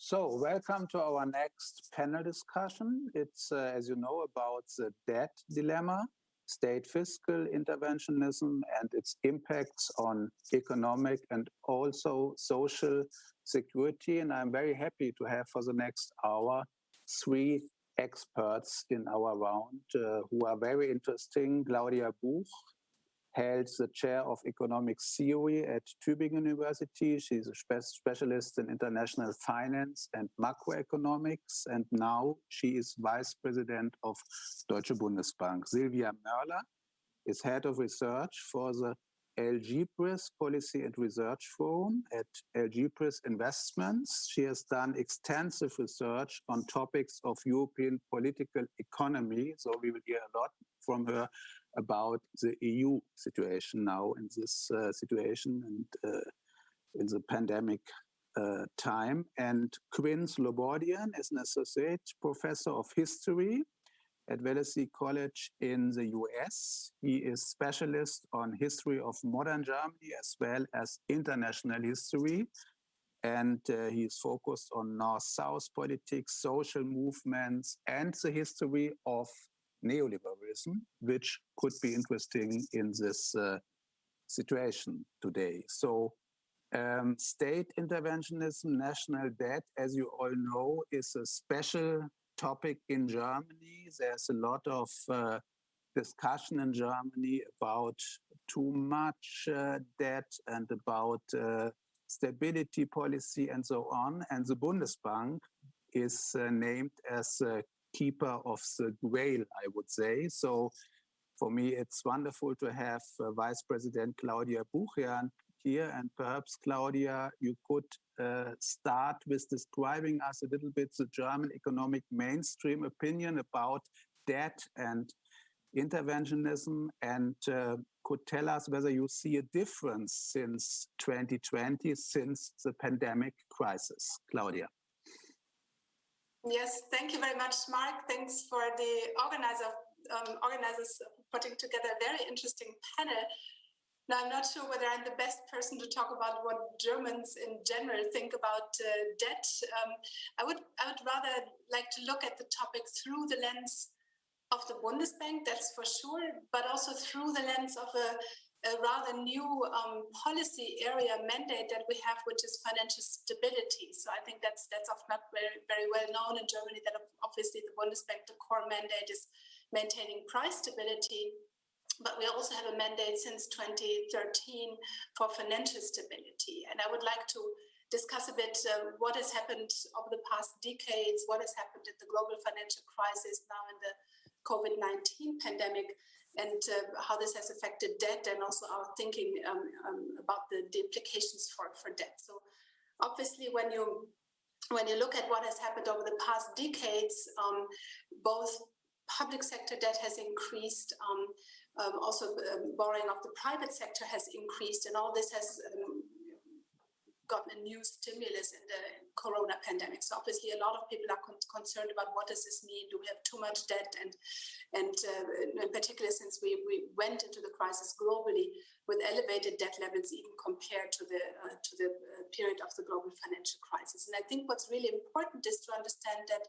So, welcome to our next panel discussion. It's, as you know, about the debt dilemma, state fiscal interventionism, and its impacts on economic and also social security. And I'm very happy to have for the next hour 3 experts in our round who are very interesting. Claudia Buch held the chair of economic theory at Tübingen University. She's a specialist in international finance and macroeconomics, and now she is vice president of Deutsche Bundesbank. Silvia Merler is head of research for the Algebris Policy and Research Forum at Algebris Investments. She has done extensive research on topics of European political economy, so we will hear a lot from her about the EU situation now in this situation and in the pandemic time. And Quinn Slobodian is an associate professor of history at Wellesley College in the US. He is specialist on history of modern Germany as well as international history. And he is focused on North-South politics, social movements, and the history of neoliberalism, which could be interesting in this situation today. So state interventionism, national debt, as you all know, is a special topic in Germany. There's a lot of discussion in Germany about too much debt and about stability policy and so on. And the Bundesbank is named as a keeper of the grail, I would say. So for me, it's wonderful to have Vice President Claudia Buch here. And perhaps, Claudia, you could start with describing us a little bit the German economic mainstream opinion about debt and interventionism, and could tell us whether you see a difference since 2020, since the pandemic crisis. Claudia. Yes, thank you very much, Mark. Thanks for the organizers putting together a very interesting panel. Now, I'm not sure whether I'm the best person to talk about what Germans in general think about debt. I would rather like to look at the topic through the lens of the Bundesbank, that's for sure, but also through the lens of a rather new policy area mandate that we have, which is financial stability. So I think that's often not very well known in Germany, that obviously the Bundesbank, the core mandate is maintaining price stability. But we also have a mandate since 2013 for financial stability. And I would like to discuss a bit what has happened over the past decades, what has happened in the global financial crisis, now in the COVID-19 pandemic, and how this has affected debt and also our thinking about the implications for debt. So obviously, when you look at what has happened over the past decades, both public sector debt has increased, also borrowing of the private sector has increased, and all this has gotten a new stimulus in the corona pandemic. So obviously a lot of people are concerned about what does this mean? Do we have too much debt? And in particular, since we went into the crisis globally with elevated debt levels, even compared to the period of the global financial crisis. And I think what's really important is to understand that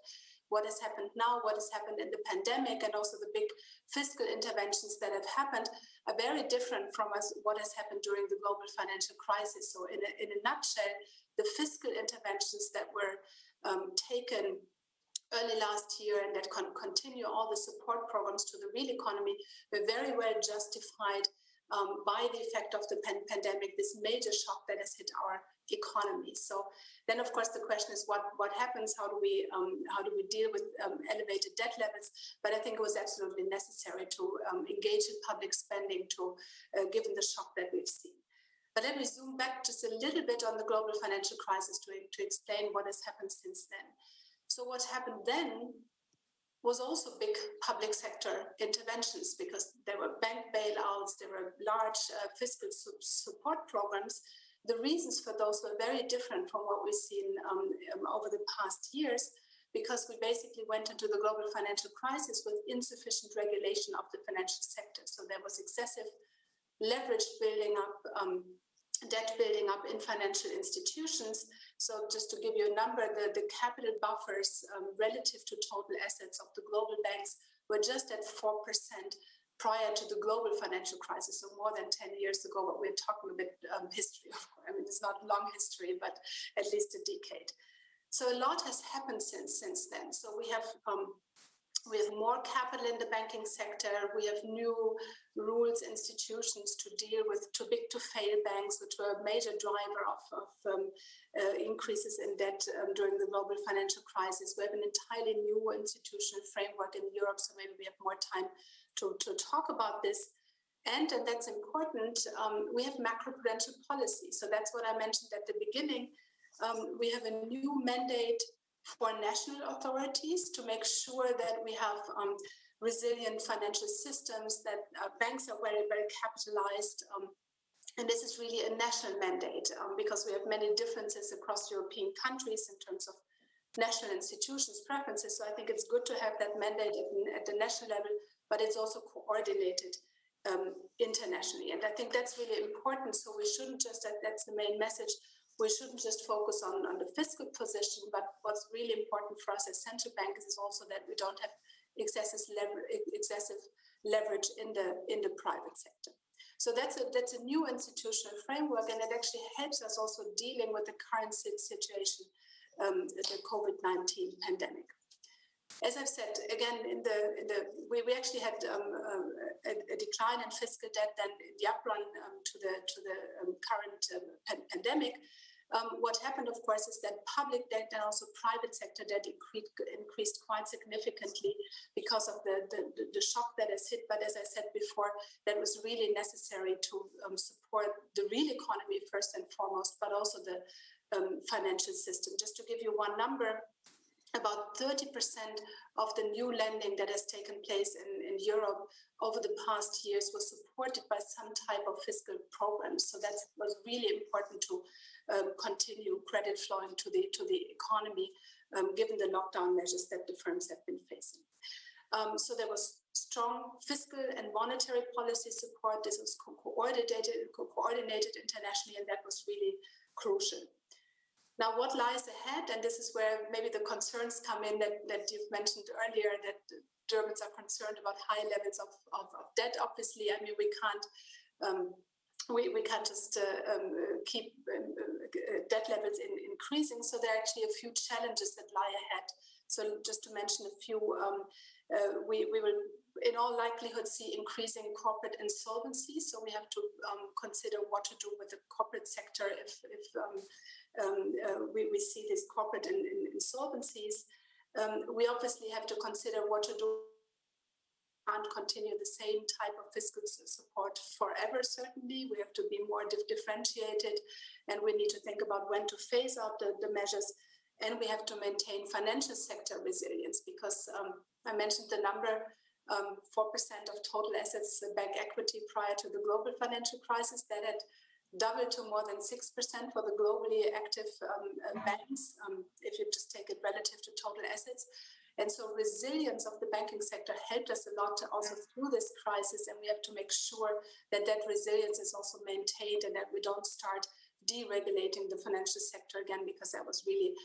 what has happened now, what has happened in the pandemic, and also the big fiscal interventions that have happened are very different from what has happened during the global financial crisis. So in a nutshell, the fiscal interventions that were taken early last year and that continue, all the support programs to the real economy, were very well justified by the effect of the pandemic, this major shock that has hit our economy. So then, of course, the question is what happens? How do we deal with elevated debt levels? But I think it was absolutely necessary to engage in public spending given the shock that we've seen. But let me zoom back just a little bit on the global financial crisis to explain what has happened since then. So what happened then was also big public sector interventions, because there were bank bailouts, there were large fiscal support programs. The reasons for those were very different from what we've seen over the past years, because we basically went into the global financial crisis with insufficient regulation of the financial sector. So there was excessive leverage building up, debt building up in financial institutions. So just to give you a number, the capital buffers relative to total assets of the global banks were just at 4% prior to the global financial crisis, so more than 10 years ago. But we're talking a bit history, of course. I mean, it's not long history, but at least a decade. So a lot has happened since then. So we have more capital in the banking sector. We have new rules, institutions to deal with too big to fail banks, which were a major driver of increases in debt during the global financial crisis. We have an entirely new institutional framework in Europe, so maybe we have more time to talk about this. And that's important, we have macroprudential policy. So that's what I mentioned at the beginning. We have a new mandate for national authorities to make sure that we have resilient financial systems, that banks are very, very capitalized. And this is really a national mandate because we have many differences across European countries in terms of national institutions' preferences. So I think it's good to have that mandate at the national level, but it's also coordinated internationally. And I think that's really important. So we shouldn't just, that's the main message, we shouldn't just focus on the fiscal position, but what's really important for us as central bankers is also that we don't have excessive leverage in the private sector. So that's a new institutional framework, and it actually helps us also dealing with the current situation, the COVID-19 pandemic. As I've said, again, we actually had a decline in fiscal debt, then the uprun to the current pandemic. What happened, of course, is that public debt and also private sector debt increased quite significantly because of the shock that has hit. But as I said before, that was really necessary to support the real economy first and foremost, but also the financial system. Just to give you one number, about 30% of the new lending that has taken place in Europe over the past years was supported by some type of fiscal programs. So that was really important to continue credit flowing to the economy, given the lockdown measures that the firms have been facing. So there was strong fiscal and monetary policy support. This was coordinated internationally, and that was really crucial. Now, what lies ahead, and this is where maybe the concerns come in that you've mentioned earlier, that Germans are concerned about high levels of debt. Obviously, I mean, we can't just keep debt levels increasing. So there are actually a few challenges that lie ahead. So just to mention a few, we will in all likelihood see increasing corporate insolvency. So we have to consider what to do with the corporate sector if we see this corporate insolvencies. We obviously have to consider what to do and continue the same type of fiscal support forever, certainly. We have to be more differentiated, and we need to think about when to phase out the measures. And we have to maintain financial sector resilience because I mentioned the number, 4% of total assets, bank equity prior to the global financial crisis, that had doubled to more than 6% for the globally active banks, if you just take it relative to total assets. And so resilience of the banking sector helped us a lot also through this crisis, and we have to make sure that that resilience is also maintained and that we don't start deregulating the financial sector again, because that was really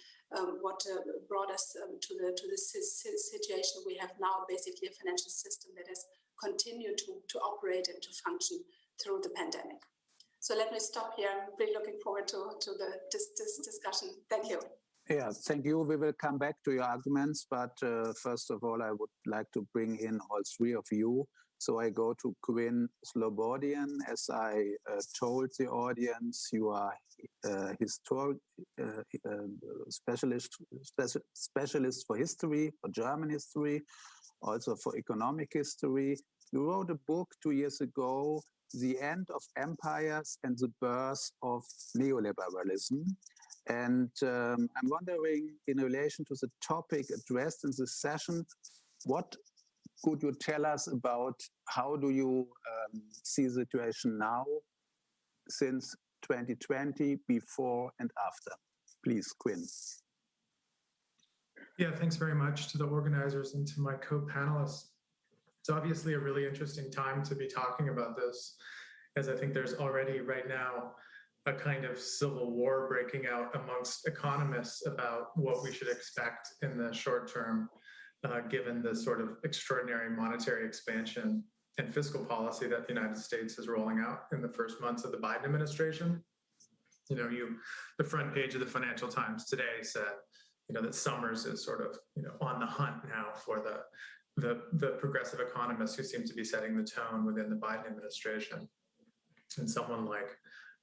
what brought us to the situation we have now, basically a financial system that has continued to operate and to function through the pandemic. So let me stop here. I'm really looking forward to this discussion. Thank you. Yeah, thank you. We will come back to your arguments, but first of all, I would like to bring in all three of you. So I go to Quinn Slobodian. As I told the audience, you are specialist for history, for German history, also for economic history. You wrote a book 2 years ago, The End of Empires and the Birth of Neoliberalism. And I'm wondering, in relation to the topic addressed in this session, what could you tell us about how do you see the situation now, since 2020, before and after? Please, Quinn. Yeah, thanks very much to the organizers and to my co-panelists. It's obviously a really interesting time to be talking about this, as I think there's already right now a kind of civil war breaking out amongst economists about what we should expect in the short term, given the sort of extraordinary monetary expansion and fiscal policy that the United States is rolling out in the first months of the Biden administration. The front page of the Financial Times today said, that Summers is sort of, on the hunt now for the progressive economists who seem to be setting the tone within the Biden administration. And someone like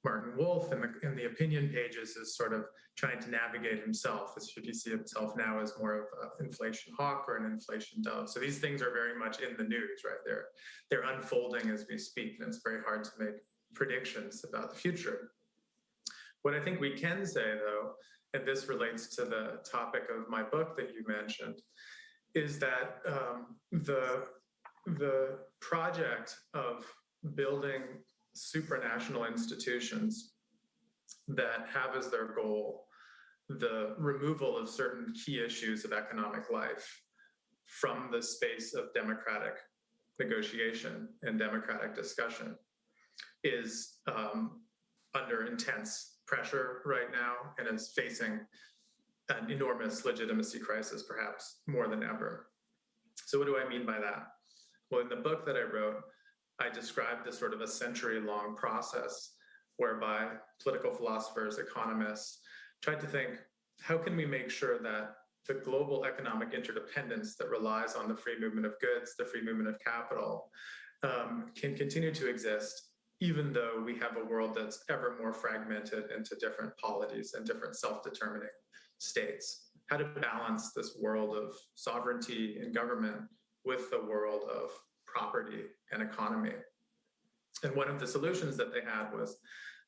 Martin Wolf in the opinion pages is sort of trying to navigate himself, as should he see himself now as more of an inflation hawk or an inflation dove. So these things are very much in the news, right? They're unfolding as we speak, and it's very hard to make predictions about the future. What I think we can say, though, and this relates to the topic of my book that you mentioned, is that the project of building supranational institutions that have as their goal the removal of certain key issues of economic life from the space of democratic negotiation and democratic discussion is under intense pressure right now and is facing an enormous legitimacy crisis, perhaps more than ever. So what do I mean by that? Well, in the book that I wrote, I described this sort of a century-long process whereby political philosophers, economists tried to think, how can we make sure that the global economic interdependence that relies on the free movement of goods, the free movement of capital, can continue to exist, even though we have a world that's ever more fragmented into different polities and different self-determining states? How to balance this world of sovereignty and government with the world of property and economy. And one of the solutions that they had was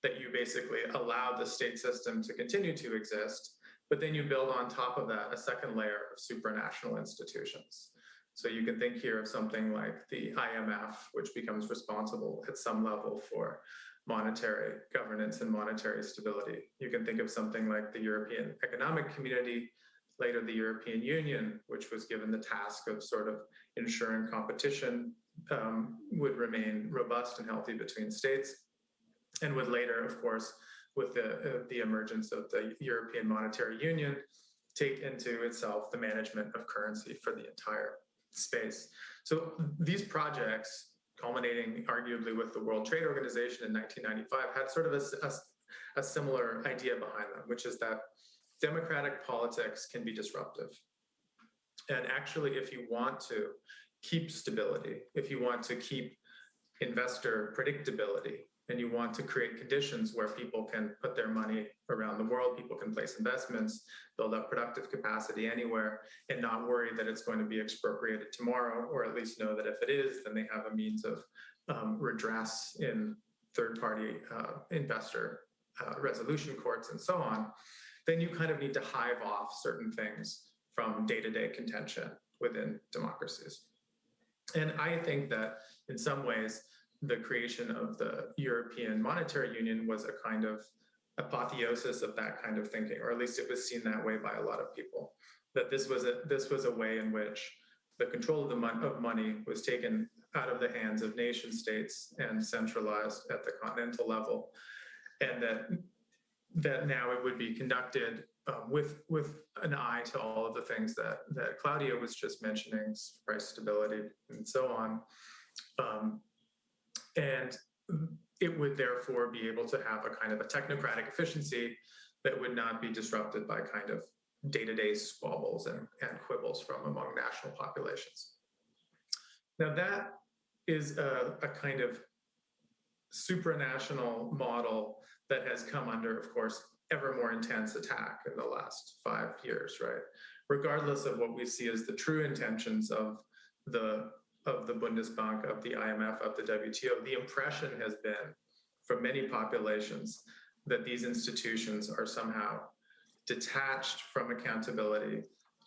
that you basically allow the state system to continue to exist, but then you build on top of that a second layer of supranational institutions. So you can think here of something like the IMF, which becomes responsible at some level for monetary governance and monetary stability. You can think of something like the European Economic Community, later the European Union, which was given the task of sort of ensuring competition would remain robust and healthy between states, and would later, of course, with the emergence of the European Monetary Union, take into itself the management of currency for the entire space. So these projects, culminating arguably with the World Trade Organization in 1995, had sort of a similar idea behind them, which is that democratic politics can be disruptive. And actually, if you want to keep stability, if you want to keep investor predictability, and you want to create conditions where people can put their money around the world, people can place investments, build up productive capacity anywhere, and not worry that it's going to be expropriated tomorrow, or at least know that if it is, then they have a means of redress in third-party investor resolution courts and so on, then you kind of need to hive off certain things from day-to-day contention within democracies. And I think that in some ways, the creation of the European Monetary Union was a kind of apotheosis of that kind of thinking, or at least it was seen that way by a lot of people, that this was a way in which the control of money was taken out of the hands of nation states and centralized at the continental level, and that now it would be conducted with an eye to all of the things that Claudia was just mentioning, price stability and so on. And it would therefore be able to have a kind of a technocratic efficiency that would not be disrupted by kind of day-to-day squabbles and quibbles from among national populations. Now that is a kind of supranational model that has come under, of course, ever more intense attack in the last 5 years, right? Regardless of what we see as the true intentions of the Bundesbank, of the IMF, of the WTO, the impression has been from many populations that these institutions are somehow detached from accountability,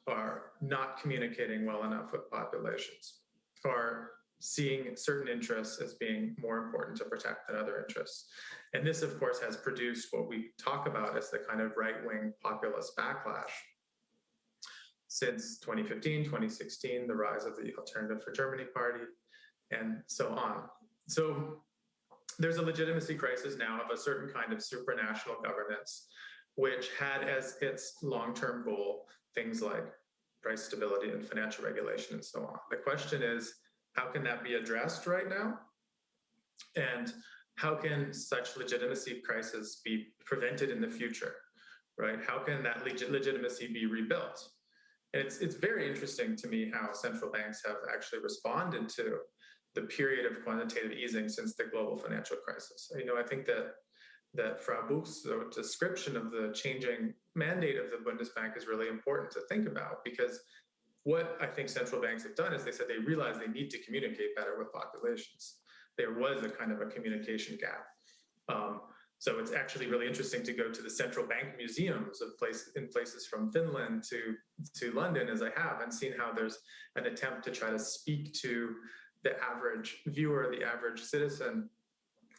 are not communicating well enough with populations, are seeing certain interests as being more important to protect than other interests. And this, of course, has produced what we talk about as the kind of right-wing populist backlash. Since 2015, 2016, the rise of the Alternative for Germany party, and so on. So there's a legitimacy crisis now of a certain kind of supranational governance, which had as its long-term goal things like price stability and financial regulation and so on. The question is, how can that be addressed right now? And how can such legitimacy crisis be prevented in the future, right? How can that legitimacy be rebuilt? And it's very interesting to me how central banks have actually responded to the period of quantitative easing since the global financial crisis. I think that Frau Buch's description of the changing mandate of the Bundesbank is really important to think about, because what I think central banks have done is they said they realized they need to communicate better with populations. There was a kind of a communication gap. So it's actually really interesting to go to the central bank museums in places from Finland to London, as I have, and seen how there's an attempt to try to speak to the average viewer, the average citizen,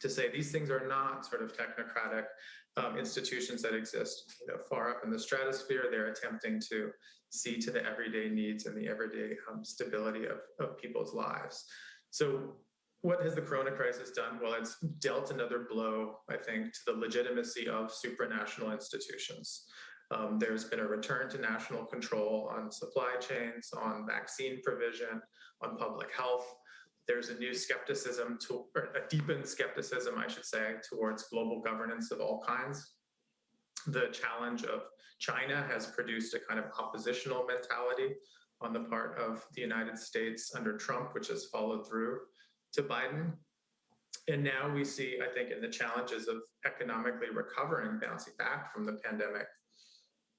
to say these things are not sort of technocratic institutions that exist far up in the stratosphere. They're attempting to see to the everyday needs and the everyday stability of people's lives. So what has the Corona crisis done? Well, it's dealt another blow, I think, to the legitimacy of supranational institutions. There's been a return to national control on supply chains, on vaccine provision, on public health. There's a new skepticism, or a deepened skepticism, I should say, towards global governance of all kinds. The challenge of China has produced a kind of oppositional mentality on the part of the United States under Trump, which has followed through to Biden. And now we see, I think, in the challenges of economically recovering, bouncing back from the pandemic,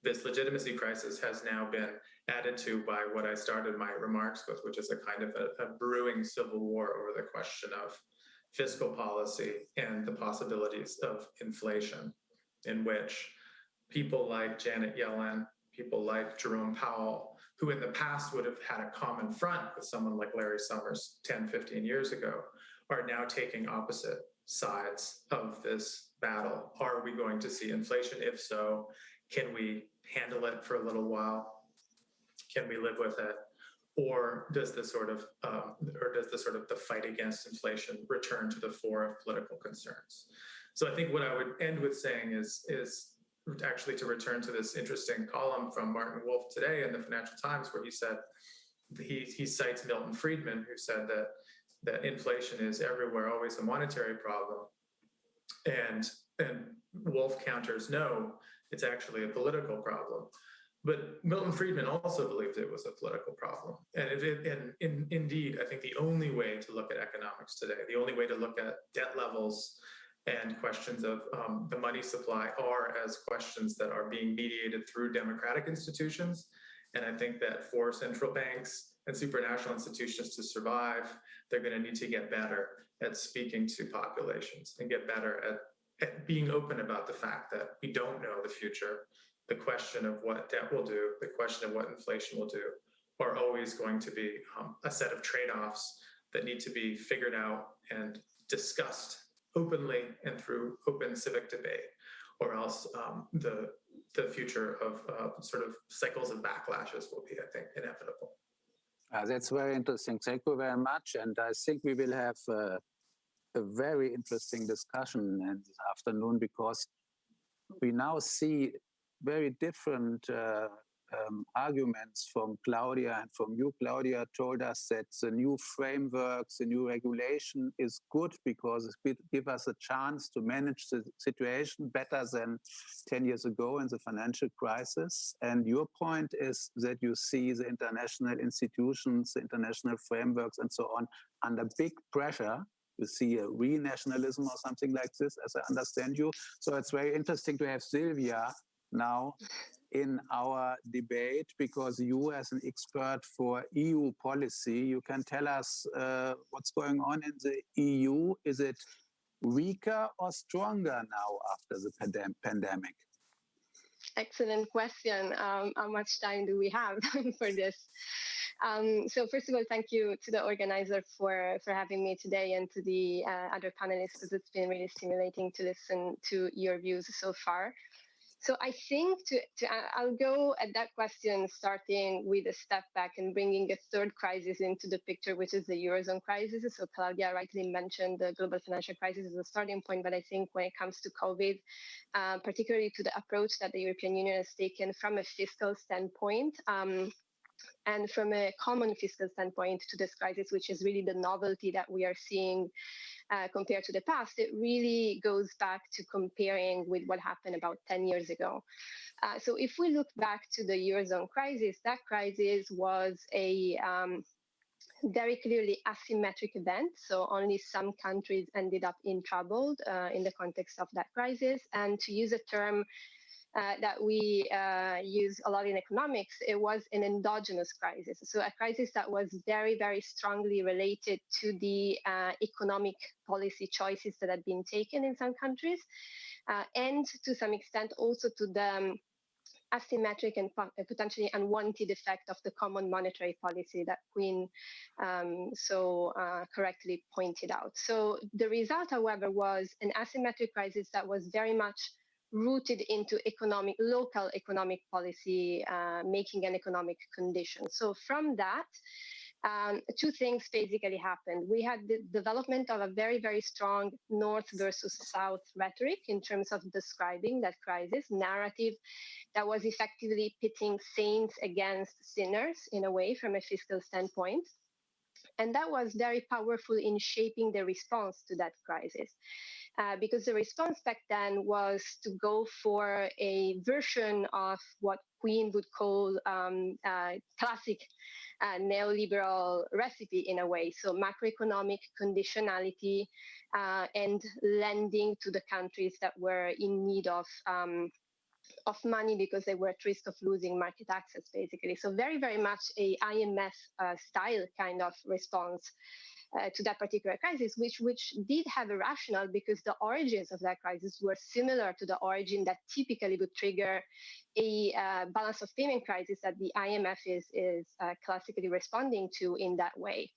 this legitimacy crisis has now been added to by what I started my remarks with, which is a kind of a brewing civil war over the question of fiscal policy and the possibilities of inflation, in which people like Janet Yellen, people like Jerome Powell, who in the past would have had a common front with someone like Larry Summers 10, 15 years ago, are now taking opposite sides of this battle. Are we going to see inflation? If so, can we handle it for a little while? Can we live with it? Or does the sort of the fight against inflation return to the fore of political concerns? So I think what I would end with saying is actually to return to this interesting column from Martin Wolf today in the Financial Times, where he said, he cites Milton Friedman, who said that inflation is everywhere always a monetary problem. And Wolf counters, no, it's actually a political problem. But Milton Friedman also believed it was a political problem. And indeed, I think the only way to look at economics today, the only way to look at debt levels and questions of the money supply are as questions that are being mediated through democratic institutions. And I think that for central banks and supranational institutions to survive, they're going to need to get better at speaking to populations and get better at being open about the fact that we don't know the future. The question of what debt will do, the question of what inflation will do, are always going to be a set of trade-offs that need to be figured out and discussed openly and through open civic debate, or else the future of sort of cycles of backlashes will be, I think, inevitable. That's very interesting. Thank you very much. And I think we will have a very interesting discussion this afternoon, because we now see very different arguments from Claudia and from you. Claudia told us that the new frameworks, the new regulation is good because it gives us a chance to manage the situation better than 10 years ago in the financial crisis. And your point is that you see the international institutions, the international frameworks and so on under big pressure. You see a renationalism or something like this, as I understand you. So it's very interesting to have Silvia now in our debate, because you, as an expert for EU policy, you can tell us what's going on in the EU. Is it weaker or stronger now after the pandemic? Excellent question. How much time do we have for this? So first of all, thank you to the organizer for having me today, and to the other panelists, because it's been really stimulating to listen to your views so far. So I think I'll go at that question starting with a step back and bringing a third crisis into the picture, which is the Eurozone crisis. So Claudia rightly mentioned the global financial crisis as a starting point, but I think when it comes to COVID, particularly to the approach that the European Union has taken from a fiscal standpoint, and from a common fiscal standpoint to this crisis, which is really the novelty that we are seeing compared to the past, it really goes back to comparing with what happened about 10 years ago. So if we look back to the Eurozone crisis, that crisis was a very clearly asymmetric event. So only some countries ended up in trouble in the context of that crisis. And to use a term that we use a lot in economics, it was an endogenous crisis. So a crisis that was very, very strongly related to the economic policy choices that had been taken in some countries, and to some extent also to the asymmetric and potentially unwanted effect of the common monetary policy that Quinn so correctly pointed out. So the result, however, was an asymmetric crisis that was very much rooted into local economic policy making and economic conditions. So from that, two things basically happened. We had the development of a very, very strong North versus South rhetoric in terms of describing that crisis narrative that was effectively pitting saints against sinners in a way from a fiscal standpoint. And that was very powerful in shaping the response to that crisis. Because the response back then was to go for a version of what Quinn would call classic neoliberal recipe in a way. So macroeconomic conditionality and lending to the countries that were in need of money because they were at risk of losing market access, basically. So very, very much a IMF style kind of response to that particular crisis, which did have a rationale because the origins of that crisis were similar to the origin that typically would trigger a balance of payment crisis that the IMF is classically responding to in that way.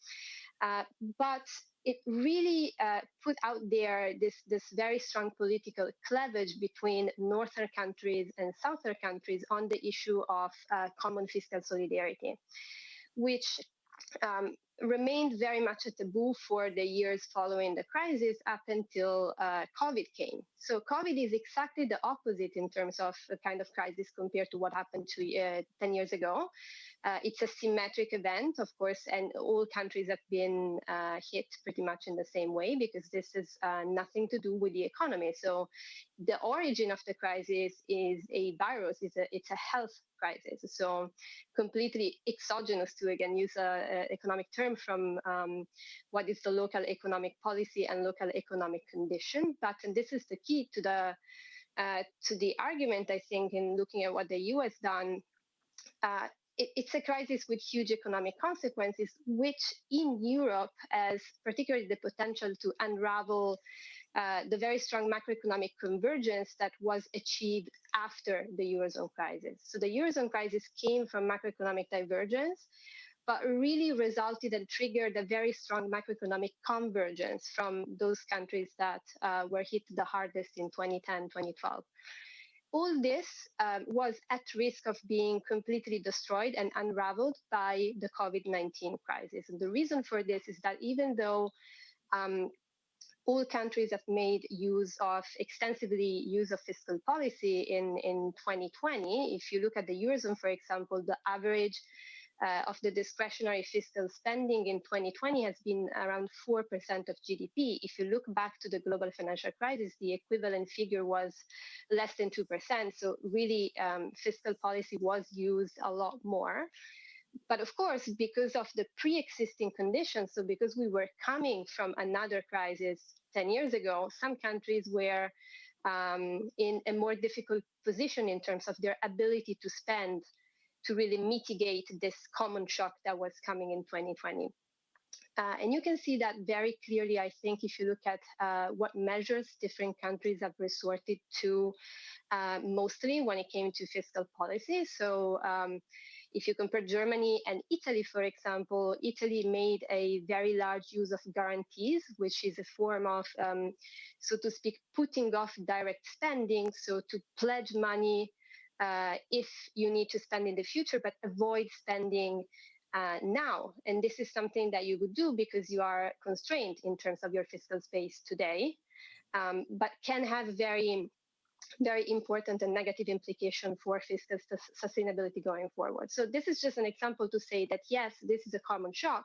But it really put out there this very strong political cleavage between northern countries and southern countries on the issue of common fiscal solidarity, which remained very much a taboo for the years following the crisis up until COVID came. So COVID is exactly the opposite in terms of the kind of crisis compared to what happened 10 years ago. It's a symmetric event, of course, and all countries have been hit pretty much in the same way because this is nothing to do with the economy. So the origin of the crisis is a virus, it's a health crisis. So completely exogenous to, again, use an economic term from what is the local economic policy and local economic condition. But and this is the key to the argument, I think, in looking at what the EU has done. It's a crisis with huge economic consequences, which in Europe has particularly the potential to unravel the very strong macroeconomic convergence that was achieved after the Eurozone crisis. So the Eurozone crisis came from macroeconomic divergence, but really resulted and triggered a very strong macroeconomic convergence from those countries that were hit the hardest in 2010, 2012. All this was at risk of being completely destroyed and unraveled by the COVID-19 crisis. And the reason for this is that even though all countries have made extensively use of fiscal policy in 2020, if you look at the Eurozone, for example, the average of the discretionary fiscal spending in 2020 has been around 4% of GDP. If you look back to the global financial crisis, the equivalent figure was less than 2%. So really, fiscal policy was used a lot more. But of course, because of the pre-existing conditions, so because we were coming from another crisis 10 years ago, some countries were in a more difficult position in terms of their ability to spend to really mitigate this common shock that was coming in 2020. And you can see that very clearly, I think, if you look at what measures different countries have resorted to mostly when it came to fiscal policy. So if you compare Germany and Italy, for example, Italy made a very large use of guarantees, which is a form of, so to speak, putting off direct spending, so to pledge money if you need to spend in the future, but avoid spending now. And this is something that you would do because you are constrained in terms of your fiscal space today, but can have very important and negative implication for fiscal sustainability going forward. So this is just an example to say that, yes, this is a common shock,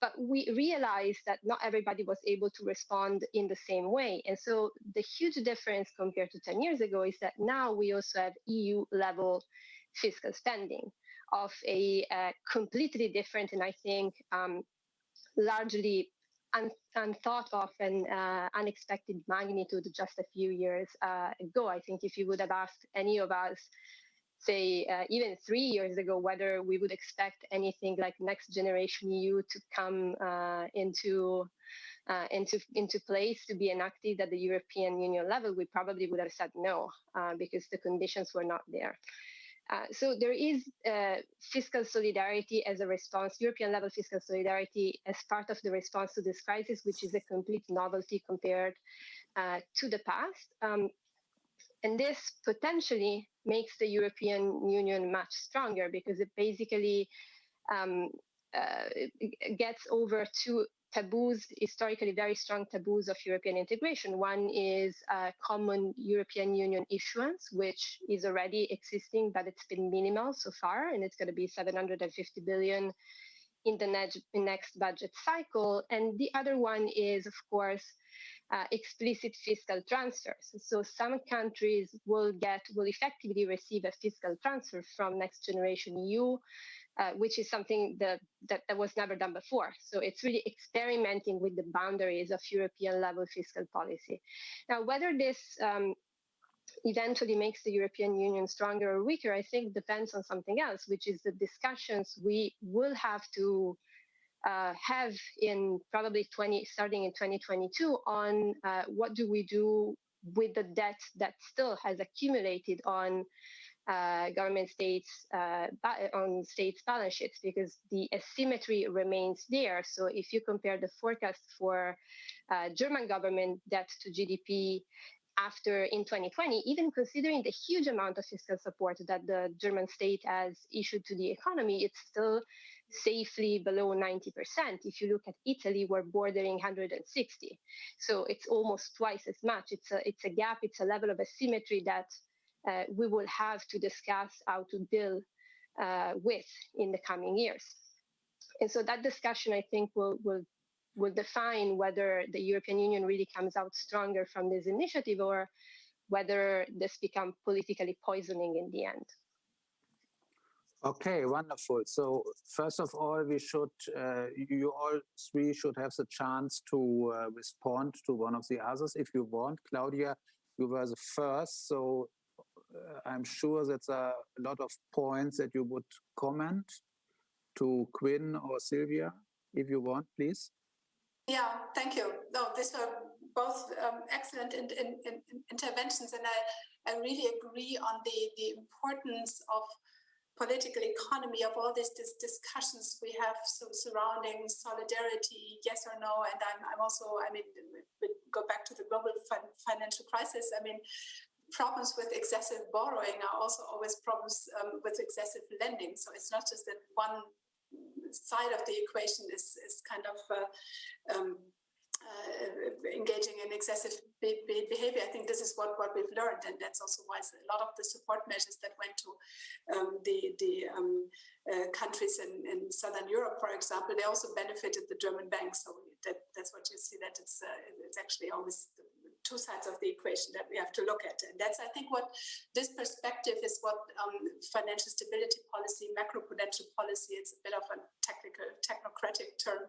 but we realized that not everybody was able to respond in the same way. And so the huge difference compared to 10 years ago is that now we also have EU level fiscal spending of a completely different, and I think largely unthought of and unexpected magnitude just a few years ago. I think if you would have asked any of us, say even 3 years ago, whether we would expect anything like Next Generation EU to come into place, to be enacted at the European Union level, we probably would have said no, because the conditions were not there. So there is fiscal solidarity as a response, European level fiscal solidarity as part of the response to this crisis, which is a complete novelty compared to the past. And this potentially makes the European Union much stronger because it basically gets over two taboos, historically very strong taboos of European integration. One is common European Union issuance, which is already existing, but it's been minimal so far, and it's going to be 750 billion in the next budget cycle. And the other one is, of course, explicit fiscal transfers. So some countries will effectively receive a fiscal transfer from Next Generation EU, which is something that was never done before. So it's really experimenting with the boundaries of European level fiscal policy. Now, whether this eventually makes the European Union stronger or weaker, I think depends on something else, which is the discussions we will have to have in probably starting in 2022 on what do we do with the debt that still has accumulated on government states, on states' balance sheets, because the asymmetry remains there. So if you compare the forecast for German government debt to GDP in 2020, even considering the huge amount of fiscal support that the German state has issued to the economy, it's still safely below 90%. If you look at Italy, we're bordering 160. So it's almost twice as much. It's a gap, it's a level of asymmetry that we will have to discuss how to deal with in the coming years. And so that discussion, I think, will define whether the European Union really comes out stronger from this initiative or whether this becomes politically poisoning in the end. Okay, wonderful. So first of all, you all three should have the chance to respond to one of the others if you want. Claudia, you were the first, so I'm sure that's a lot of points that you would comment to Quinn or Silvia, if you want, please. Yeah, thank you. No, these were both excellent interventions, and I really agree on the importance of political economy, of all these discussions we have surrounding solidarity, yes or no. And I'm also, we go back to the global financial crisis. Problems with excessive borrowing are also always problems with excessive lending. So it's not just that one side of the equation is kind of engaging in excessive behavior. I think this is what we've learned, and that's also why a lot of the support measures that went to the countries in Southern Europe, for example, they also benefited the German banks. So that's what you see, that it's actually always two sides of the equation that we have to look at. And that's, I think, what this perspective is, what financial stability policy, macroprudential policy, it's a bit of a technocratic term,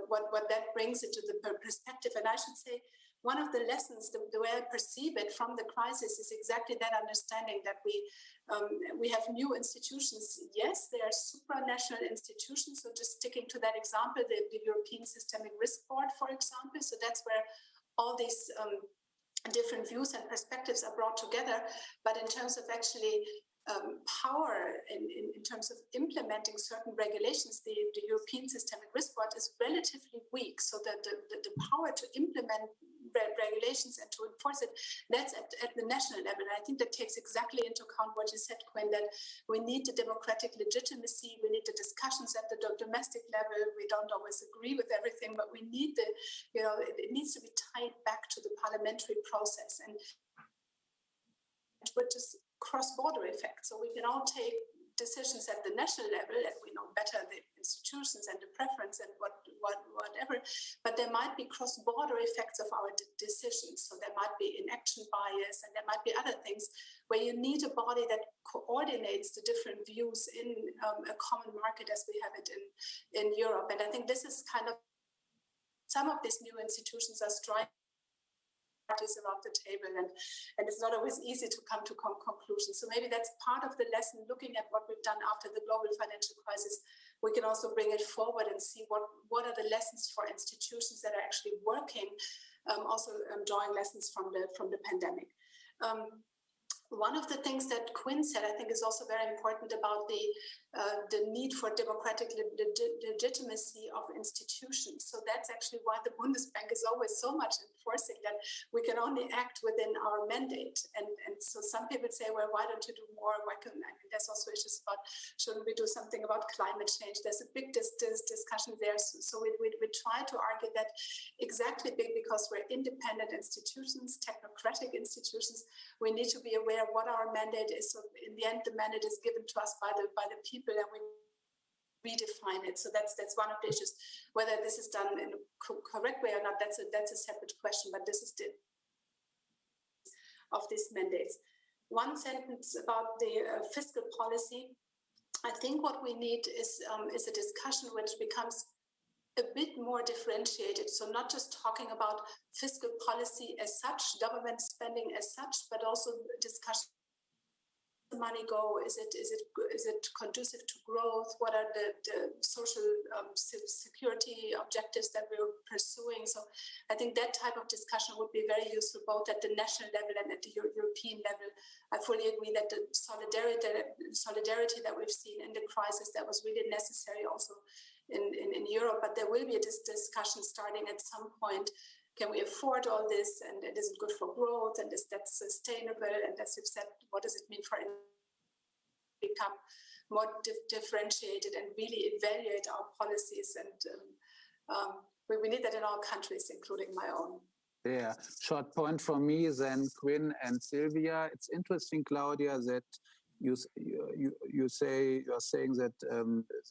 what that brings into the perspective. And I should say, one of the lessons, the way I perceive it from the crisis, is exactly that understanding that we have new institutions. Yes, they are supranational institutions. So just sticking to that example, the European Systemic Risk Board, for example. So that's where all these different views and perspectives are brought together. But in terms of actually power in terms of implementing certain regulations, the European Systemic Risk Board is relatively weak. So that the power to implement regulations and to enforce it, that's at the national level. And I think that takes exactly into account what you said, Quinn, that we need the democratic legitimacy, we need the discussions at the domestic level. We don't always agree with everything, but we need it needs to be tied back to the parliamentary process and which is cross-border effect. So we can all take decisions at the national level, and we know better the institutions and the preference and whatever, but there might be cross-border effects of our decisions. So there might be inaction bias, and there might be other things where you need a body that coordinates the different views in a common market as we have it in Europe. And I think this is kind of, some of these new institutions are striking parties around the table, and it's not always easy to come to conclusions. So maybe that's part of the lesson, looking at what we've done after the global financial crisis. We can also bring it forward and see what are the lessons for institutions that are actually working, also drawing lessons from the pandemic. One of the things that Quinn said, I think, is also very important about the need for democratic legitimacy of institutions. So that's actually why the Bundesbank is always so much enforcing that we can only act within our mandate. And so some people say, well, why don't you do more? There's also issues about, shouldn't we do something about climate change? There's a big discussion there. So we try to argue that exactly because we're independent institutions, technocratic institutions, we need to be aware of what our mandate is. So in the end, the mandate is given to us by the people, and we redefine it. So that's one of the issues. Whether this is done in a correct way or not, that's a separate question. But this is the of these mandates. One sentence about the fiscal policy. I think what we need is a discussion which becomes a bit more differentiated. So not just talking about fiscal policy as such, government spending as such, but also discussion. The money go? Is it conducive to growth? What are the social security objectives that we're pursuing? So I think that type of discussion would be very useful both at the national level and at the European level. I fully agree that the solidarity that we've seen in the crisis, that was really necessary also in Europe, but there will be a discussion starting at some point. Can we afford all this? And is it good for growth? And is that sustainable? And as you've said, what does it mean for become more differentiated and really evaluate our policies? And we need that in all countries, including my own. Yeah, short point from me, then Quinn and Silvia. It's interesting, Claudia, that you're saying that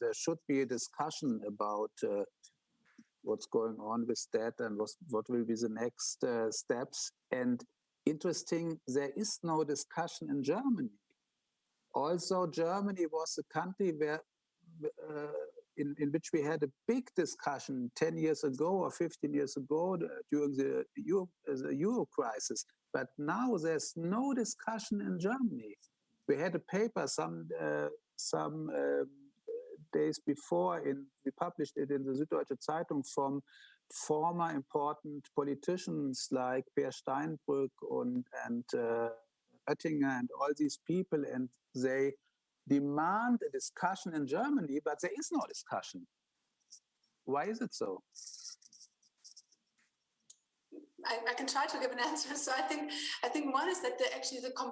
there should be a discussion about what's going on with that and what will be the next steps. And interesting, there is no discussion in Germany. Also, Germany was a country where in which we had a big discussion 10 years ago or 15 years ago during the Euro crisis. But now there's no discussion in Germany. We had a paper some days before, we published it in the Süddeutsche Zeitung from former important politicians like Peer Steinbrück and Oettinger and all these people, and they demand a discussion in Germany, but there is no discussion. Why is it so? I can try to give an answer. So I think one is that the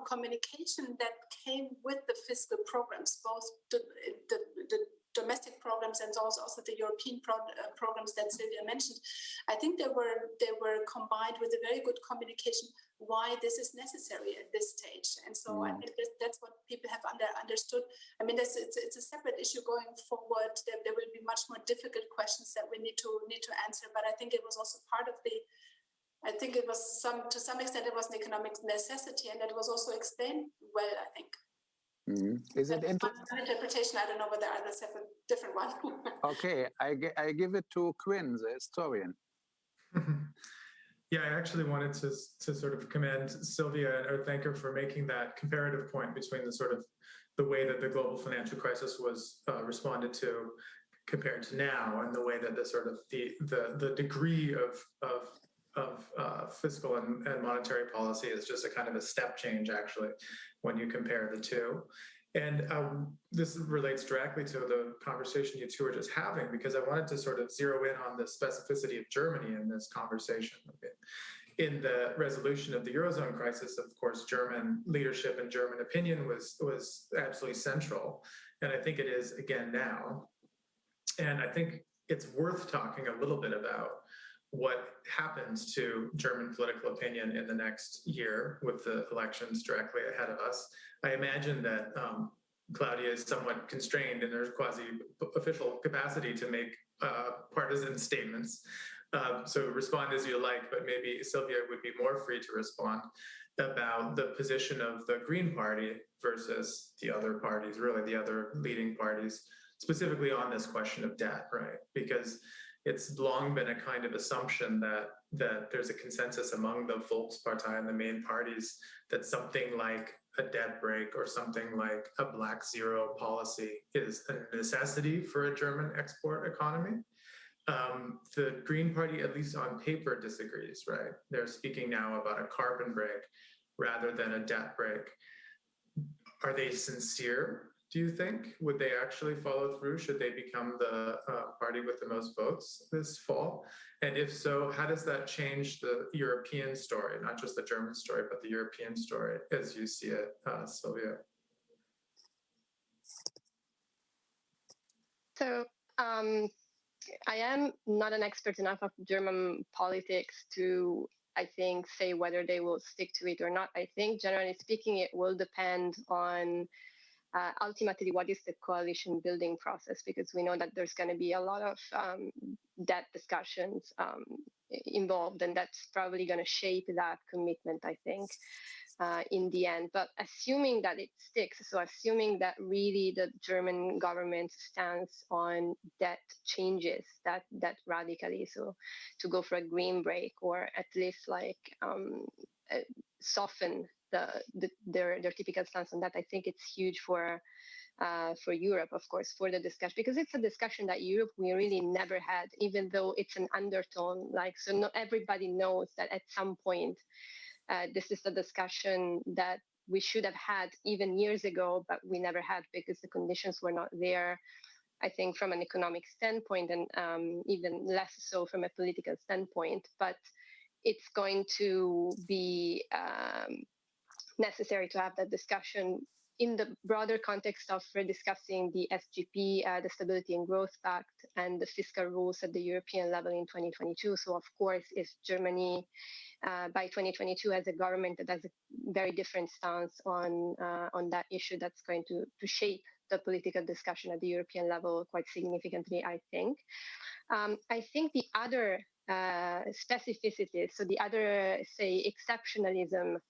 communication that came with the fiscal programs, both the domestic programs and also the European programs that Silvia mentioned, I think they were combined with a very good communication why this is necessary at this stage. And so I think that's what people have understood. I mean, it's a separate issue going forward. There will be much more difficult questions that we need to answer. But I think it was also part of the. I think it was to some extent it was an economic necessity, and it was also explained well, I think. Mm-hmm. Is it interpretation? I don't know whether others have a different one. Okay, I give it to Quinn, the historian. Yeah, I actually wanted to sort of commend Silvia or thank her for making that comparative point between the way that the global financial crisis was responded to compared to now, and the way that the degree of fiscal and monetary policy is just a kind of a step change, actually, when you compare the two. And this relates directly to the conversation you two were just having, because I wanted to sort of zero in on the specificity of Germany in this conversation. In the resolution of the Eurozone crisis, of course, German leadership and German opinion was absolutely central. And I think it is again now. And I think it's worth talking a little bit about what happens to German political opinion in the next year with the elections directly ahead of us. I imagine that Claudia is somewhat constrained in her quasi-official capacity to make partisan statements. So respond as you like, but maybe Silvia would be more free to respond about the position of the Green Party versus the other parties, really the other leading parties, specifically on this question of debt, right? Because it's long been a kind of assumption that there's a consensus among the Volkspartei and the main parties that something like a debt break or something like a black zero policy is a necessity for a German export economy. The Green Party, at least on paper, disagrees, right? They're speaking now about a carbon break rather than a debt break. Are they sincere, do you think? Would they actually follow through? Should they become the party with the most votes this fall? And if so, how does that change the European story, not just the German story, but the European story as you see it, Silvia? So I am not an expert enough of German politics to, I think, say whether they will stick to it or not. I think, generally speaking, it will depend on ultimately what is the coalition building process, because we know that there's going to be a lot of debt discussions involved, and that's probably going to shape that commitment, I think, in the end. But assuming that it sticks, so assuming that really the German government stance on debt changes that radically, so to go for a green break or at least like soften their typical stance on that, I think it's huge for Europe, of course, for the discussion, because it's a discussion that Europe we really never had, even though it's an undertone. Like, so not everybody knows that at some point this is a discussion that we should have had even years ago, but we never had because the conditions were not there. I think from an economic standpoint, and even less so from a political standpoint. But it's going to be necessary to have that discussion in the broader context of rediscussing the SGP, the Stability and Growth Pact, and the fiscal rules at the European level in 2022. So, of course, if Germany by 2022 has a government that has a very different stance on that issue, that's going to shape the political discussion at the European level quite significantly, I think. I think the other specificities, so the other, say, exceptionalism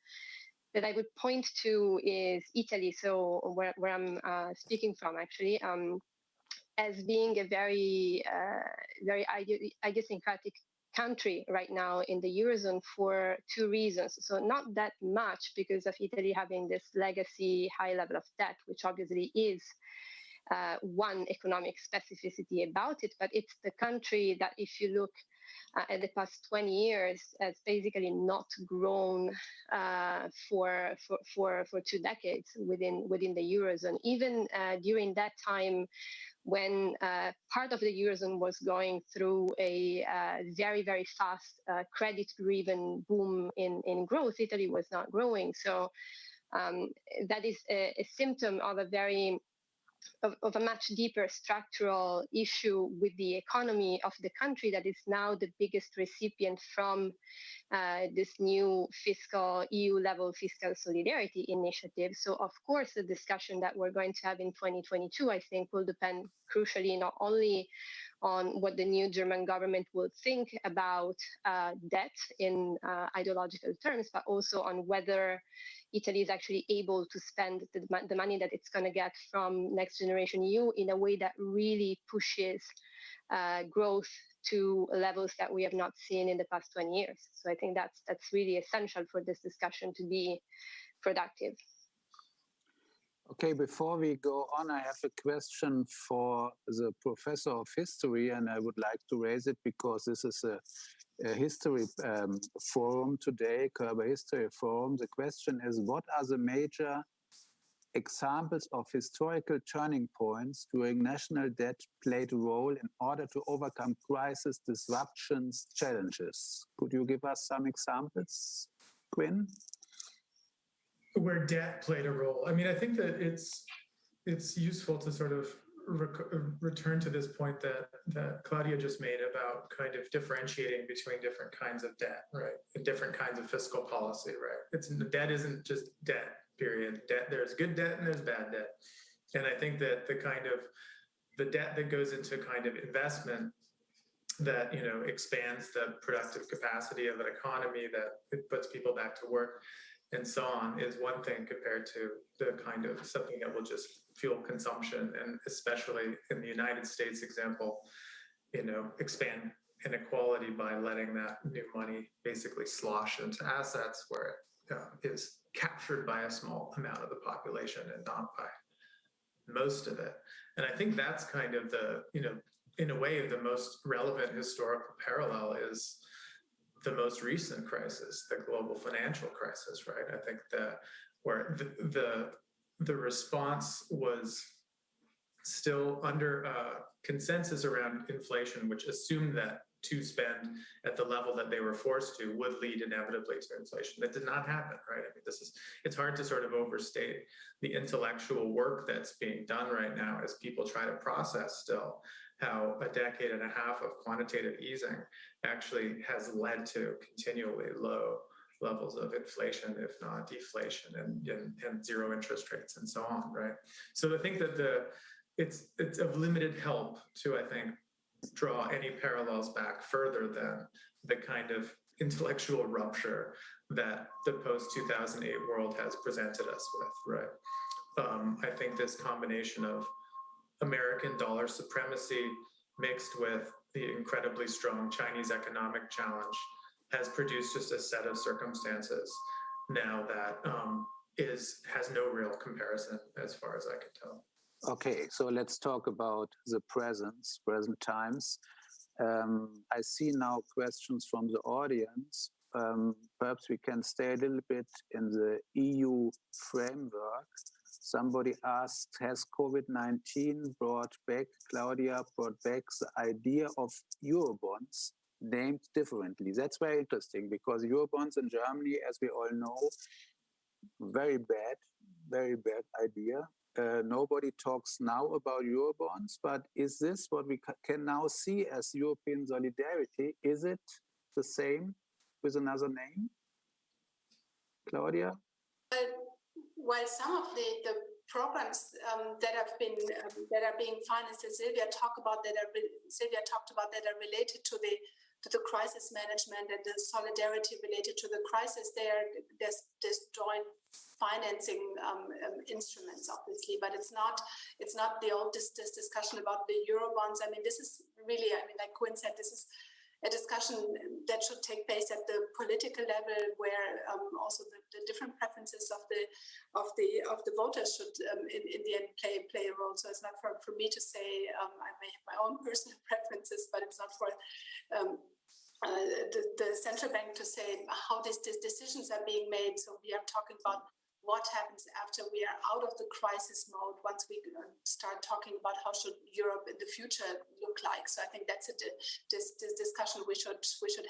that I would point to is Italy, so where I'm speaking from, actually, as being a very idiosyncratic country right now in the Eurozone for two reasons. So not that much because of Italy having this legacy high level of debt, which obviously is one economic specificity about it, but it's the country that, if you look at the past 20 years, has basically not grown for 2 decades within the Eurozone. Even during that time, when part of the Eurozone was going through a very, very fast credit-driven boom in growth, Italy was not growing. So that is a symptom of a much deeper structural issue with the economy of the country that is now the biggest recipient from this new EU-level fiscal solidarity initiative. So, of course, the discussion that we're going to have in 2022, I think, will depend crucially not only on what the new German government will think about debt in ideological terms, but also on whether Italy is actually able to spend the money that it's going to get from Next Generation EU in a way that really pushes growth to levels that we have not seen in the past 20 years. So I think that's really essential for this discussion to be productive. Okay, before we go on, I have a question for the professor of history, and I would like to raise it because this is a history forum today, Körber History Forum. The question is, what are the major examples of historical turning points during national debt played a role in order to overcome crisis, disruptions, challenges. Could you give us some examples, Quinn? Where debt played a role. I mean, I think that it's useful to sort of return to this point that Claudia just made about kind of differentiating between different kinds of debt, right? And different kinds of fiscal policy, right? Debt isn't just debt, period. Debt, there's good debt and there's bad debt. And I think that the debt that goes into kind of investment that, you know, expands the productive capacity of an economy, that it puts people back to work and so on, is one thing compared to the kind of something that will just fuel consumption, and especially in the United States example, you know, expand inequality by letting that new money basically slosh into assets where it is captured by a small amount of the population and not by most of it. And I think that's kind of the, you know, in a way, the most relevant historical parallel is the most recent crisis, the global financial crisis, right? I think where the response was still under consensus around inflation, which assumed that to spend at the level that they were forced to would lead inevitably to inflation. That did not happen, right? I mean, it's hard to sort of overstate the intellectual work that's being done right now as people try to process still how a decade and a half of quantitative easing actually has led to continually low levels of inflation, if not deflation, and zero interest rates and so on, right? So I think that it's of limited help to, I think, draw any parallels back further than the kind of intellectual rupture that the post-2008 world has presented us with, right? I think this combination of American dollar supremacy mixed with the incredibly strong Chinese economic challenge has produced just a set of circumstances now that has no real comparison as far as I can tell. Okay, so let's talk about the present times. I see now questions from the audience. Perhaps we can stay a little bit in the EU framework. Somebody asked, has COVID-19 brought back the idea of Eurobonds named differently? That's very interesting because Eurobonds in Germany, as we all know, very bad idea. Nobody talks now about Eurobonds, but is this what we can now see as European solidarity? Is it the same with another name? Claudia? Well, some of the programs that are being financed, as Silvia talked about, that are related to the crisis management and the solidarity related to the crisis. There's joint financing instruments, obviously, but it's not the old this discussion about the Eurobonds. I mean, this is really, I mean, like Quinn said, this is a discussion that should take place at the political level, where also the different preferences of the voters should in the end play a role. So it's not for me to say I may have my own personal preferences, but it's not for the central bank to say how these decisions are being made. So we are talking about what happens after we are out of the crisis mode, once we start talking about how should Europe in the future look like. So I think that's this discussion we should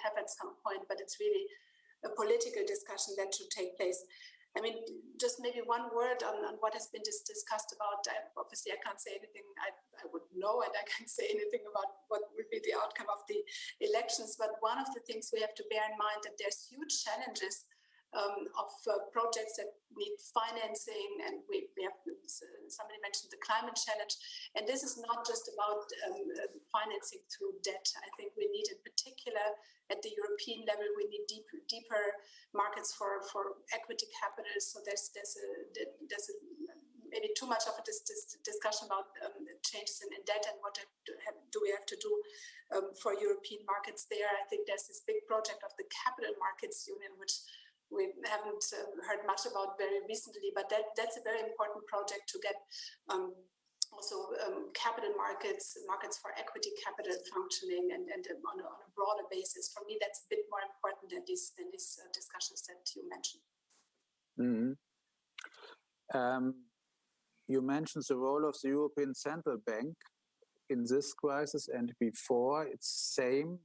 have at some point, but it's really a political discussion that should take place. I mean, just maybe one word on what has been discussed about. Obviously, I can't say anything I would know, and I can't say anything about what would be the outcome of the elections. But one of the things we have to bear in mind that there's huge challenges of projects that need financing, and we have, somebody mentioned the climate challenge, and this is not just about financing through debt. I think we need, in particular at the European level, we need deeper markets for equity capital. So there's maybe too much of a discussion about changes in debt and what do we have to do for European markets there. I think there's this big project of the Capital Markets Union, which we haven't heard much about very recently, but that's a very important project to get also capital markets for equity capital functioning and on a broader basis. For me, that's a bit more important than these discussions that you mentioned. Mm-hmm. you mentioned the role of the European Central Bank in this crisis and before. It's same.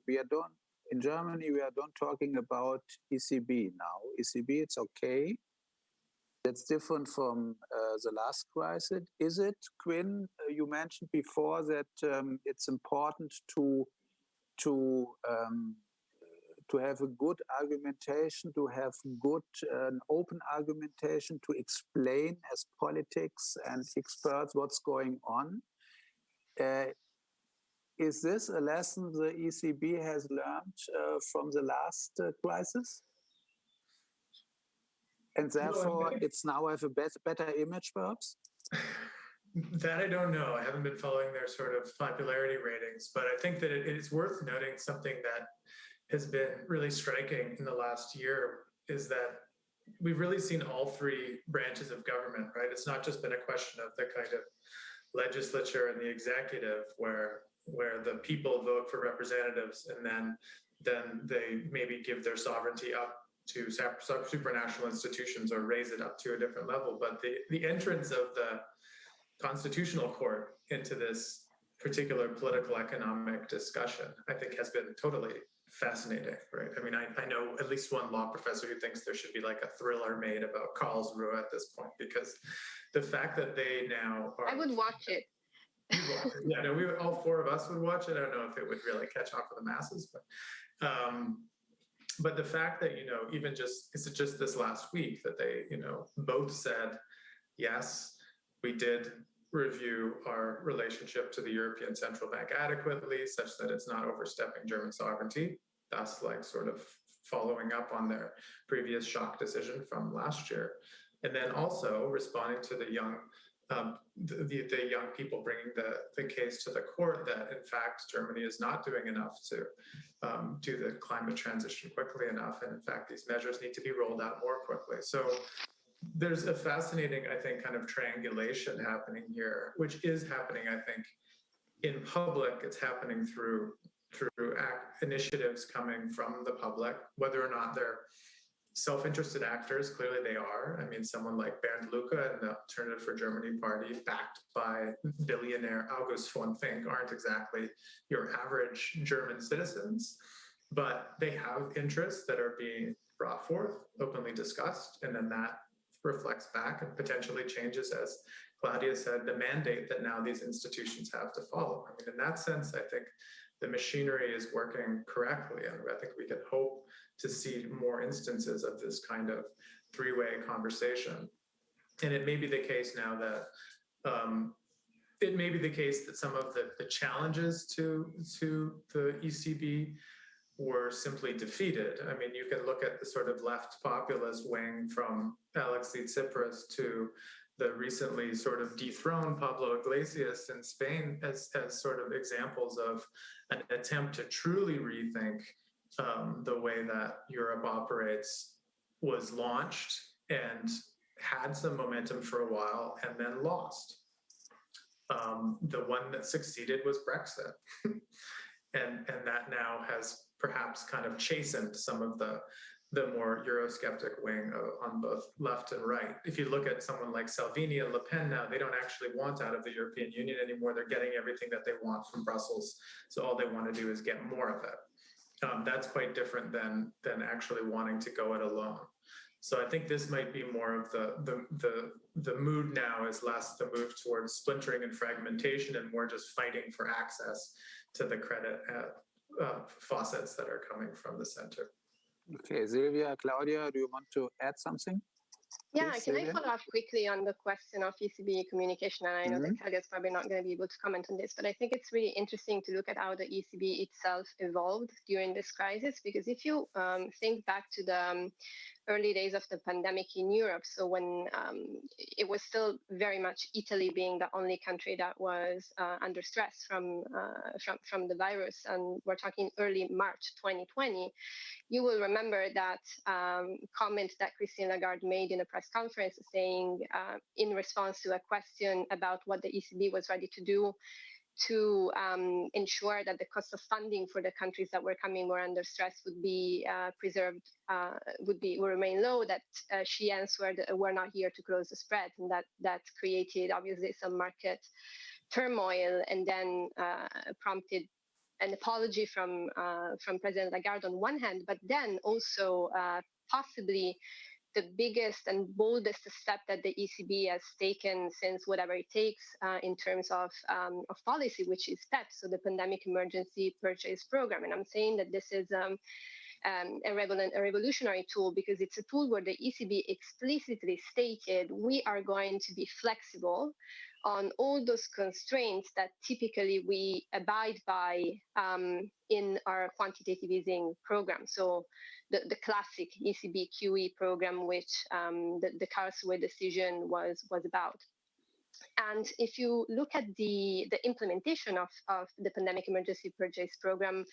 We are done in Germany. We are done talking about ECB now. ECB, it's okay. That's different from the last crisis. Is it, Quinn? You mentioned before that it's important to have a good argumentation, to have good open argumentation, to explain as politics and experts what's going on. Is this a lesson the ECB has learned from the last crisis? And therefore, it's now have a better image, perhaps? That I don't know. I haven't been following their sort of popularity ratings, but I think that it is worth noting something that has been really striking in the last year is that we've really seen all three branches of government, right? It's not just been a question of the kind of legislature and the executive where the people vote for representatives and then they maybe give their sovereignty up to supranational institutions or raise it up to a different level. But the entrance of the Constitutional Court into this particular political economic discussion, I think, has been totally fascinating, right? I mean, I know at least one law professor who thinks there should be like a thriller made about Karlsruhe at this point, because the fact that they now are... I would watch it. Yeah, no, all four of us would watch it. I don't know if it would really catch on for the masses, but the fact that, even just this last week that they, both said, yes, we did review our relationship to the European Central Bank adequately, such that it's not overstepping German sovereignty. That's like sort of following up on their previous shock decision from last year. And then also responding to the young people bringing the case to the court that, in fact, Germany is not doing enough to do the climate transition quickly enough. And in fact, these measures need to be rolled out more quickly. So there's a fascinating, I think, kind of triangulation happening here, which is happening, I think, in public. It's happening through initiatives coming from the public, whether or not they're self-interested actors. Clearly they are. I mean, someone like Bernd Lucke and the Alternative for Germany party, backed by billionaire August von Fink, aren't exactly your average German citizens, but they have interests that are being brought forth, openly discussed, and then that reflects back and potentially changes, as Claudia said, the mandate that now these institutions have to follow. I mean, in that sense, I think the machinery is working correctly, and I think we can hope to see more instances of this kind of three-way conversation. And it may be the case now that some of the challenges to the ECB were simply defeated. I mean, you can look at the sort of left populist wing from Alexis Tsipras to the recently sort of dethroned Pablo Iglesias in Spain as sort of examples of an attempt to truly rethink the way that Europe operates, was launched and had some momentum for a while and then lost. The one that succeeded was Brexit. and that now has perhaps kind of chastened some of the more Eurosceptic wing on both left and right. If you look at someone like Salvini and Le Pen now, they don't actually want out of the European Union anymore. They're getting everything that they want from Brussels. So all they want to do is get more of it. That's quite different than actually wanting to go it alone. So I think this might be more of the mood now is less the move towards splintering and fragmentation and more just fighting for access to the credit faucets that are coming from the center. Okay, Silvia, Claudia, do you want to add something? Yeah, Please, can Silvia? I follow up quickly on the question of ECB communication? And I know that Claudia is probably not going to be able to comment on this, but I think it's really interesting to look at how the ECB itself evolved during this crisis, because if you think back to the early days of the pandemic in Europe, so when it was still very much Italy being the only country that was under stress from the virus, and we're talking early March 2020, you will remember that comment that Christine Lagarde made in a press conference saying in response to a question about what the ECB was ready to do, to ensure that the cost of funding for the countries that were coming more under stress would be preserved, would remain low, that she answered, we're not here to close the spread. And that created obviously some market turmoil, and then prompted an apology from President Lagarde on one hand, but then also possibly the biggest and boldest step that the ECB has taken since Whatever It Takes in terms of policy, which is PEP, so the Pandemic Emergency Purchase Program. And I'm saying that this is a revolutionary tool because it's a tool where the ECB explicitly stated we are going to be flexible on all those constraints that typically we abide by in our quantitative easing program. So the classic ECB QE program, which the Karlsruhe decision was about. And if you look at the implementation of the Pandemic Emergency Purchase Program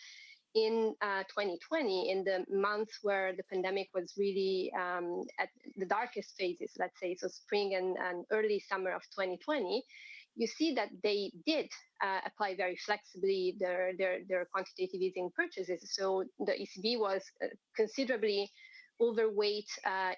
in 2020, in the months where the pandemic was really at the darkest phases, let's say, so spring and early summer of 2020, you see that they did apply very flexibly their quantitative easing purchases. So the ECB was considerably overweight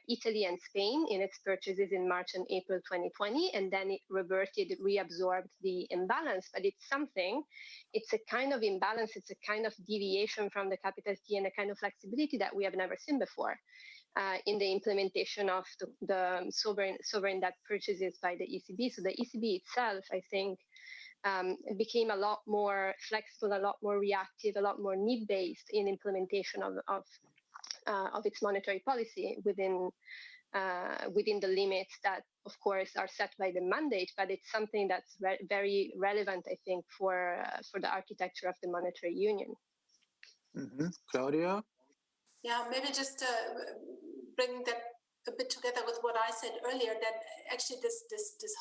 Italy and Spain in its purchases in March and April 2020, and then it reabsorbed the imbalance. But it's a kind of imbalance, it's a kind of deviation from the capital key and a kind of flexibility that we have never seen before in the implementation of the sovereign debt purchases by the ECB. So the ECB itself, I think, became a lot more flexible, a lot more reactive, a lot more need-based in implementation of its monetary policy within the limits that, of course, are set by the mandate. But it's something that's very relevant, I think, for the architecture of the monetary union. Mm-hmm. Claudia? Yeah, maybe just bring that a bit together with what I said earlier, that actually this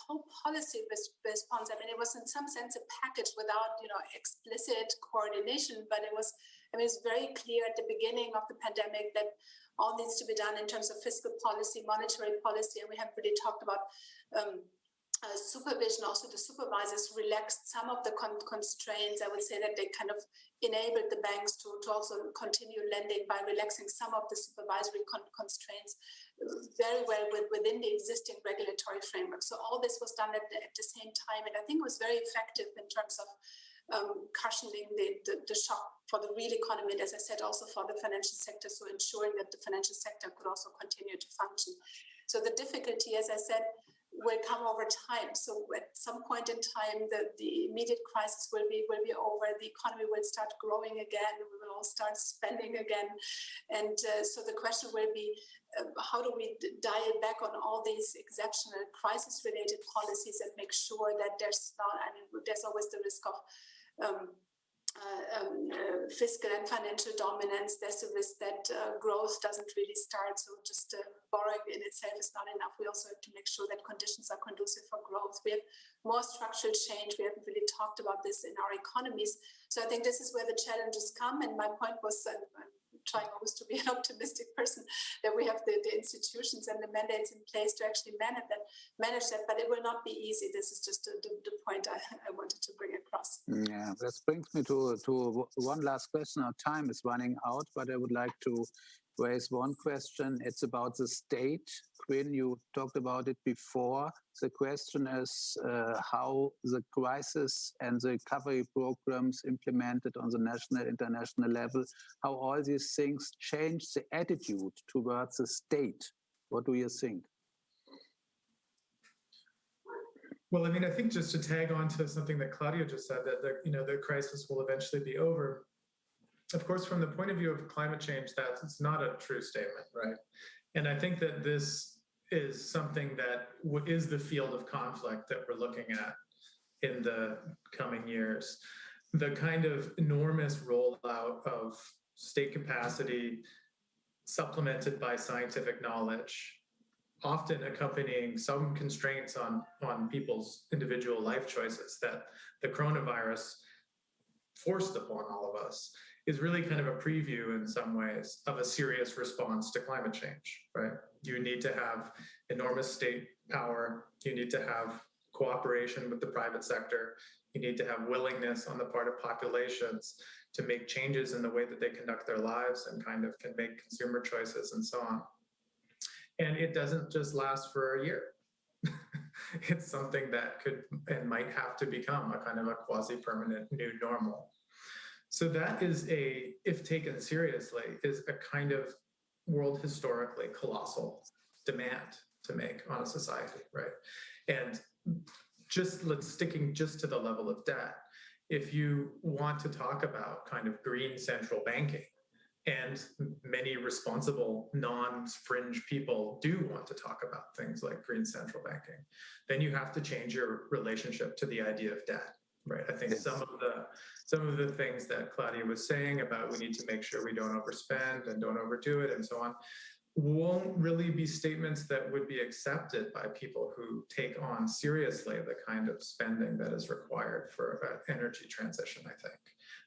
whole policy response, I mean, it was in some sense a package without, explicit coordination, but it's very clear at the beginning of the pandemic that all needs to be done in terms of fiscal policy, monetary policy, and we have really talked about supervision. Also, the supervisors relaxed some of the constraints. I would say that they kind of enabled the banks to also continue lending by relaxing some of the supervisory constraints very well within the existing regulatory framework. So all this was done at the same time, and I think it was very effective in terms of cushioning the shock for the real economy, and as I said, also for the financial sector, so ensuring that the financial sector could also continue to function. So the difficulty, as I said, will come over time. So at some point in time, the immediate crisis will be over. The economy will start growing again. We will all start spending again. And so the question will be, how do we dial back on all these exceptional crisis-related policies and make sure that there's always the risk of fiscal and financial dominance. There's a risk that growth doesn't really start. So just borrowing in itself is not enough. We also have to make sure that conditions are conducive for growth. We have more structural change. We haven't really talked about this in our economies. So I think this is where the challenges come. And my point was, I'm trying always to be an optimistic person, that we have the institutions and the mandates in place to actually manage that, but it will not be easy. This is just the point I wanted to bring across. Yeah, this brings me to one last question. Our time is running out, but I would like to raise one question. It's about the state. Quinn, you talked about it before. The question is how the crisis and the recovery programs implemented on the national, international level, how all these things change the attitude towards the state. What do you think? Well, I think just to tag on to something that Claudia just said, that the crisis will eventually be over. Of course, from the point of view of climate change, it's not a true statement, right? And I think that this is something that is the field of conflict that we're looking at in the coming years. The kind of enormous rollout of state capacity supplemented by scientific knowledge, often accompanying some constraints on people's individual life choices that the coronavirus forced upon all of us, is really kind of a preview in some ways of a serious response to climate change, right? You need to have enormous state power. You need to have cooperation with the private sector. You need to have willingness on the part of populations to make changes in the way that they conduct their lives and kind of can make consumer choices and so on. And it doesn't just last for a year. It's something that could and might have to become a kind of a quasi-permanent new normal. So that is if taken seriously, is a kind of world historically colossal demand to make on a society, right? And sticking just to the level of debt, if you want to talk about kind of green central banking, and many responsible non-fringe people do want to talk about things like green central banking, then you have to change your relationship to the idea of debt, right? I think yes. some of the things that Claudia was saying about we need to make sure we don't overspend and don't overdo it and so on, won't really be statements that would be accepted by people who take on seriously the kind of spending that is required for an energy transition,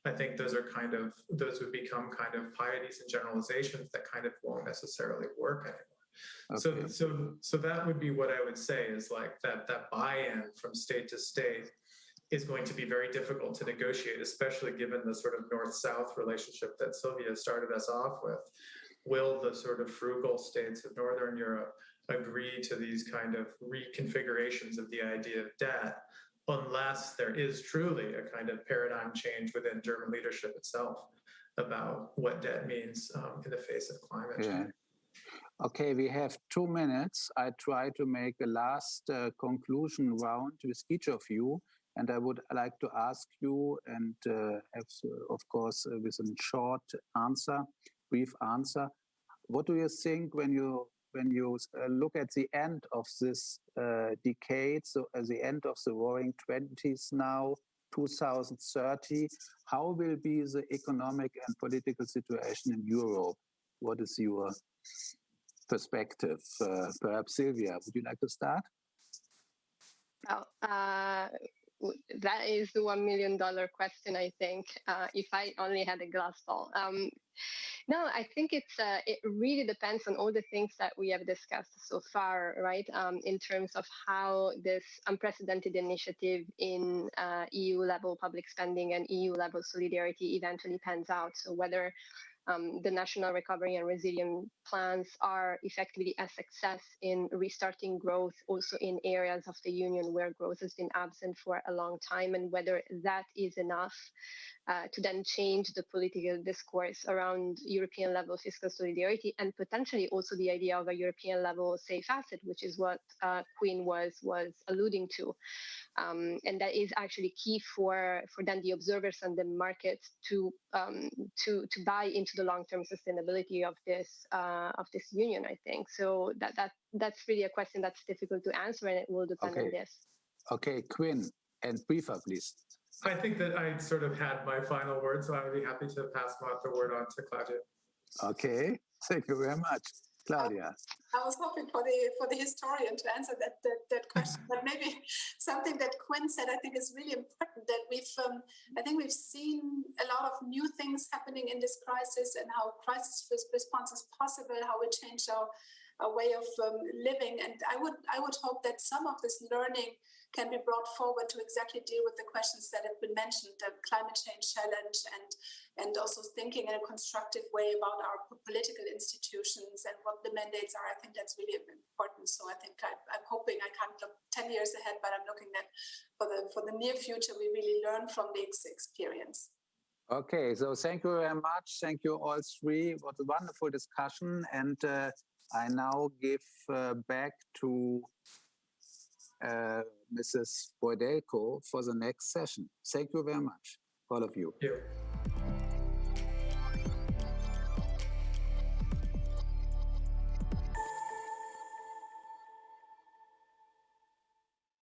I think those would become kind of pieties and generalizations that kind of won't necessarily work anymore. Okay. So that would be what I would say is like that buy-in from state to state is going to be very difficult to negotiate, especially given the sort of north-south relationship that Silvia started us off with. Will the sort of frugal states of Northern Europe agree to these kind of reconfigurations of the idea of debt unless there is truly a kind of paradigm change within German leadership itself about what debt means in the face of climate change? Okay, we have 2 minutes. I try to make a last conclusion round with each of you. And I would like to ask you, and of course, with a short answer, brief answer, what do you think when you look at the end of this decade, so at the end of the Roaring '20s now, 2030, how will be the economic and political situation in Europe? What is your perspective? Perhaps Silvia, would you like to start? Well, that is the $1 million question, I think, if I only had a glass ball. No, I think it really depends on all the things that we have discussed so far, right? In terms of how this unprecedented initiative in EU level public spending and EU level solidarity eventually pans out. So whether the national recovery and resilience plans are effectively a success in restarting growth also in areas of the union where growth has been absent for a long time, and whether that is enough to then change the political discourse around European level fiscal solidarity and potentially also the idea of a European level safe asset, which is what Quinn was alluding to. And that is actually key for then the observers and the markets to buy into the long-term sustainability of this union, I think. So that's really a question that's difficult to answer, and it will depend on this. Okay, Quinn, and briefer, please. I think that I sort of had my final word, so I would be happy to pass the word on to Claudia. Okay, thank you very much. Claudia. I was hoping for the historian to answer that question, but maybe something that Quinn said I think is really important, that I think we've seen a lot of new things happening in this crisis and how crisis response is possible, how we change our way of living. And I would hope that some of this learning can be brought forward to exactly deal with the questions that have been mentioned, the climate change challenge, and also thinking in a constructive way about our political institutions and what the mandates are. I think that's really important. So I think I'm hoping, I can't look 10 years ahead, but I'm looking that for the near future, we really learn from this experience. Okay, so thank you very much. Thank you all three. What a wonderful discussion. And I now give back to Mrs. Boydelko for the next session. Thank you very much, all of you. Thank you.